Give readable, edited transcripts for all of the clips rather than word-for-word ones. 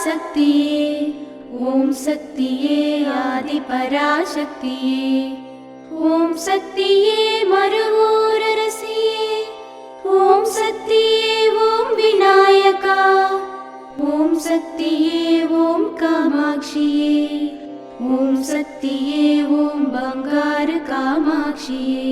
शक्तिये ॐ शक्तिये आदिपराशक्तिये ॐ शक्तिये मरुवोररसिये ॐ शक्तिये ॐ विनायका ॐ शक्तिये ॐ कामाक्षिये ॐ शक्तिये ॐ बंगार कामाक्षिये।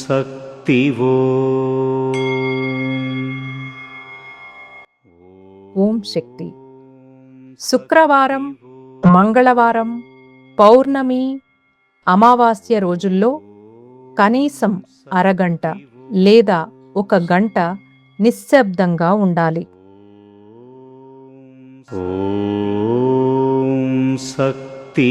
शक्ति ఓం శక్తి. శుక్రవారం, మంగళవారం, పౌర్ణమి, అమావాస్య రోజుల్లో కనీసం అరగంట లేదా 1 గంట నిశ్శబ్దంగా ఉండాలి. ఓం శక్తి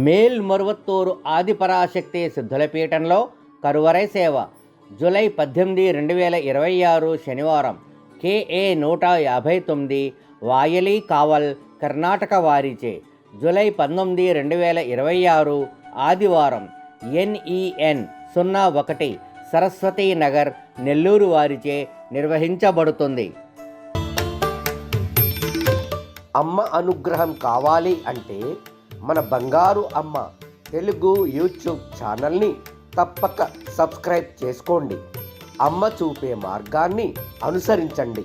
మేల్మరువత్తూరు ఆదిపరాశక్తి సిద్ధులపీఠంలో కరువరై సేవ జూలై 18, 2026 శనివారం KA 159 వాయలి కావల్ కర్ణాటక వారిచే. జూలై 19, 2026 ఆదివారం NEN 01 సరస్వతీ నగర్ నెల్లూరు వారిచే నిర్వహించబడుతుంది. అమ్మ అనుగ్రహం కావాలి అంటే మన బంగారు అమ్మ తెలుగు యూట్యూబ్ ఛానల్ని తప్పక సబ్స్క్రైబ్ చేసుకోండి. అమ్మ చూపే మార్గాన్ని అనుసరించండి.